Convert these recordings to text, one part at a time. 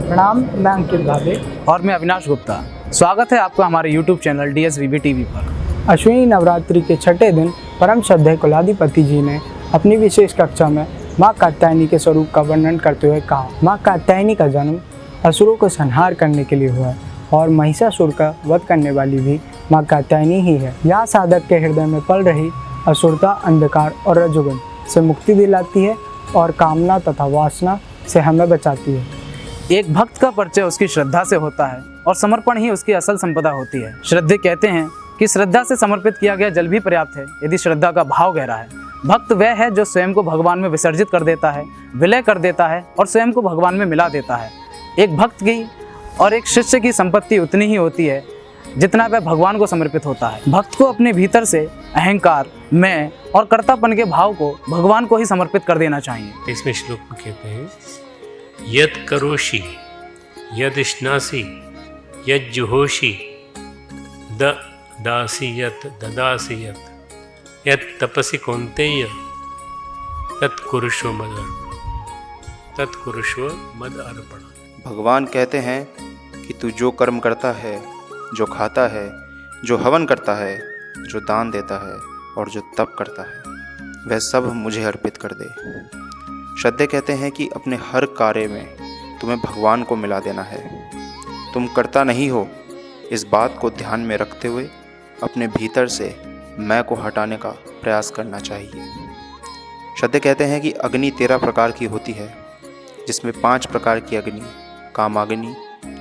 प्रणाम, मैं अंकित भावे और मैं अविनाश गुप्ता। स्वागत है आपका हमारे YouTube चैनल DSVB टीवी पर। अश्विनी नवरात्रि के छठे दिन परम श्रद्धेय कुलाधिपति जी ने अपनी विशेष कक्षा में माँ कात्यायनी के स्वरूप का वर्णन करते हुए कहा, माँ कात्यायनी का जन्म असुरों को संहार करने के लिए हुआ है और महिषासुर का वध करने वाली भी माँ कात्यायनी ही है। यह साधक के हृदय में पल रही असुरता, अंधकार और रजोगुण से मुक्ति दिलाती है और कामना तथा वासना से हमें बचाती है। एक भक्त का परिचय उसकी श्रद्धा से होता है और समर्पण ही उसकी असल संपदा होती है। श्रद्धे कहते हैं कि श्रद्धा से समर्पित किया गया जल भी पर्याप्त है यदि श्रद्धा का भाव गहरा है। भक्त वह है जो स्वयं को भगवान में विसर्जित कर देता है, विलय कर देता है और स्वयं को भगवान में मिला देता है। एक भक्त की और एक शिष्य की संपत्ति उतनी ही होती है जितना वह भगवान को समर्पित होता है। भक्त को अपने भीतर से अहंकार, मैं और कर्तापन के भाव को भगवान को ही समर्पित कर देना चाहिए। इसमें श्लोक में कहते हैं, यत् करोषि यद् स्नासि यज् जुहोषि दासी यत् ददासि यत् तपसि कौन्तेय तत्कुरुष्व मद अर्पण। भगवान कहते हैं कि तू जो कर्म करता है, जो खाता है, जो हवन करता है, जो दान देता है और जो तप करता है, वह सब मुझे अर्पित कर दे। श्रद्धे कहते हैं कि अपने हर कार्य में तुम्हें भगवान को मिला देना है। तुम करता नहीं हो, इस बात को ध्यान में रखते हुए अपने भीतर से मैं को हटाने का प्रयास करना चाहिए। श्रद्धे कहते हैं कि अग्नि 13 प्रकार की होती है, जिसमें 5 प्रकार की अग्नि कामाग्नि,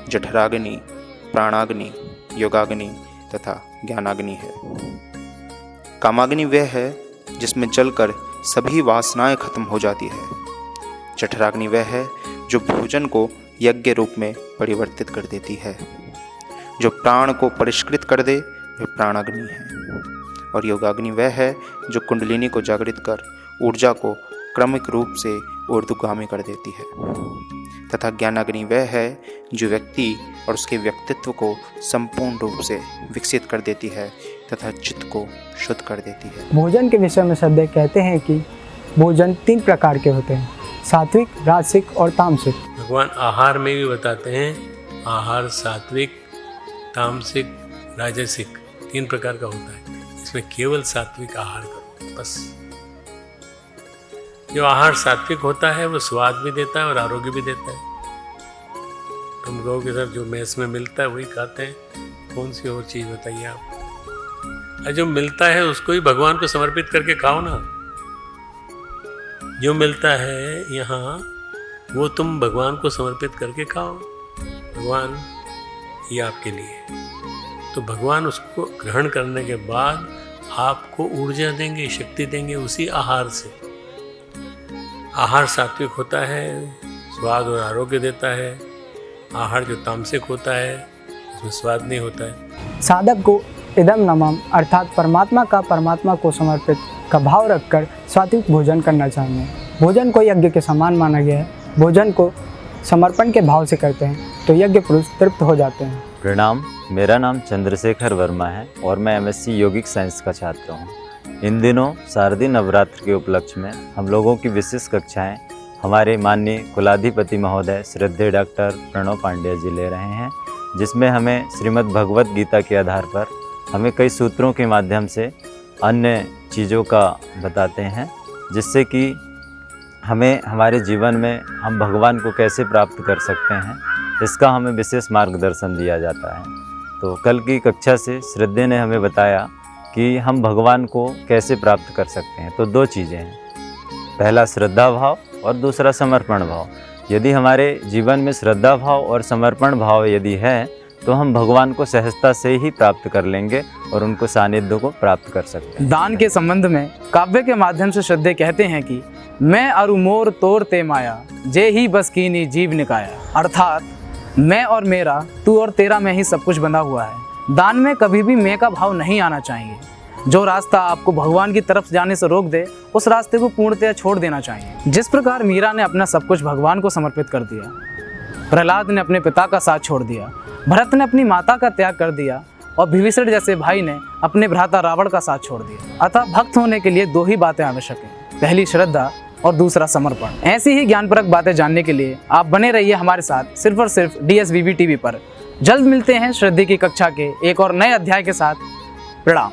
जठराग्नि, प्राणाग्नि, योगाग्नि तथा ज्ञानाग्नि है। कामाग्नि वह है जिसमें जलकर सभी वासनाएं खत्म हो जाती है। जठराग्नि वह है जो भोजन को यज्ञ रूप में परिवर्तित कर देती है। जो प्राण को परिष्कृत कर दे वह प्राणाग्नि है। और योगाग्नि वह है जो कुंडलिनी को जागृत कर ऊर्जा को क्रमिक रूप से ऊर्ध्वगामी कर देती है। तथा ज्ञानाग्नि वह है जो व्यक्ति और उसके व्यक्तित्व को संपूर्ण रूप से विकसित कर देती है तथा चित्त को शुद्ध कर देती है। भोजन के विषय में श्रद्धेय कहते हैं कि भोजन 3 प्रकार के होते हैं, सात्विक, राजसिक और तामसिक। भगवान आहार में भी बताते हैं, आहार सात्विक, तामसिक, राजसिक 3 प्रकार का होता है। इसमें केवल सात्विक आहार करो बस। जो आहार सात्विक होता है वो स्वाद भी देता है और आरोग्य भी देता है। तुम कहोगे सर जो मेस में मिलता है वही खाते हैं, कौन सी और चीज़ बताइए आप। जो मिलता है उसको ही भगवान को समर्पित करके खाओ ना। जो मिलता है यहाँ वो तुम भगवान को समर्पित करके खाओ। भगवान ये आपके लिए, तो भगवान उसको ग्रहण करने के बाद आपको ऊर्जा देंगे, शक्ति देंगे उसी आहार से। आहार सात्विक होता है, स्वाद और आरोग्य देता है। आहार जो तामसिक होता है उसमें स्वाद नहीं होता है। साधक को इदम नमः अर्थात परमात्मा का परमात्मा को समर्पित का भाव रखकर सात्विक भोजन करना चाहिए। भोजन को यज्ञ के समान माना गया है। भोजन को समर्पण के भाव से करते हैं तो यज्ञ पुरुष तृप्त हो जाते हैं। प्रणाम, मेरा नाम चंद्रशेखर वर्मा है और मैं MSc योगिक साइंस का छात्र हूँ। इन दिनों शारदीय नवरात्र के उपलक्ष्य में हम लोगों की विशेष कक्षाएं हमारे माननीय कुलाधिपति महोदय श्रद्धेय डॉक्टर प्रणव पांड्या जी ले रहे हैं, जिसमें हमें श्रीमद् भगवत गीता के आधार पर हमें कई सूत्रों के माध्यम से अन्य चीज़ों का बताते हैं, जिससे कि हमें हमारे जीवन में हम भगवान को कैसे प्राप्त कर सकते हैं, इसका हमें विशेष मार्गदर्शन दिया जाता है। तो कल की कक्षा से श्रद्धेय ने हमें बताया कि हम भगवान को कैसे प्राप्त कर सकते हैं। तो 2 चीज़ें हैं, पहला श्रद्धा भाव और दूसरा समर्पण भाव। यदि हमारे जीवन में श्रद्धा भाव और समर्पण भाव यदि है तो हम भगवान को सहजता से ही प्राप्त कर लेंगे और उनको सानिध्य को प्राप्त कर सकते हैं। दान के संबंध में काव्य के माध्यम से श्रद्धेय कहते हैं कि मैं अरु मोर तोर ते माया, जे ही बस कीनी जीव निकाया। अर्थात मैं और मेरा, तू और तेरा में ही सब कुछ बंधा हुआ है। दान में कभी भी मैं का भाव नहीं आना चाहिए। जो रास्ता आपको भगवान की तरफ जाने से रोक दे उस रास्ते को पूर्णतया छोड़ देना चाहिए। जिस प्रकार मीरा ने अपना सब कुछ भगवान को समर्पित कर दिया, प्रहलाद ने अपने पिता का साथ छोड़ दिया, भरत ने अपनी माता का त्याग कर दिया और विभीषण जैसे भाई ने अपने भ्राता रावण का साथ छोड़ दिया। अतः भक्त होने के लिए 2 ही बातें आवश्यक हैं, पहली श्रद्धा और दूसरा समर्पण। ऐसी ही ज्ञानपरक बातें जानने के लिए आप बने रहिए हमारे साथ सिर्फ और सिर्फ DSVV टीवी पर। जल्द मिलते हैं श्रद्धे की कक्षा के एक और नए अध्याय के साथ। प्रणाम।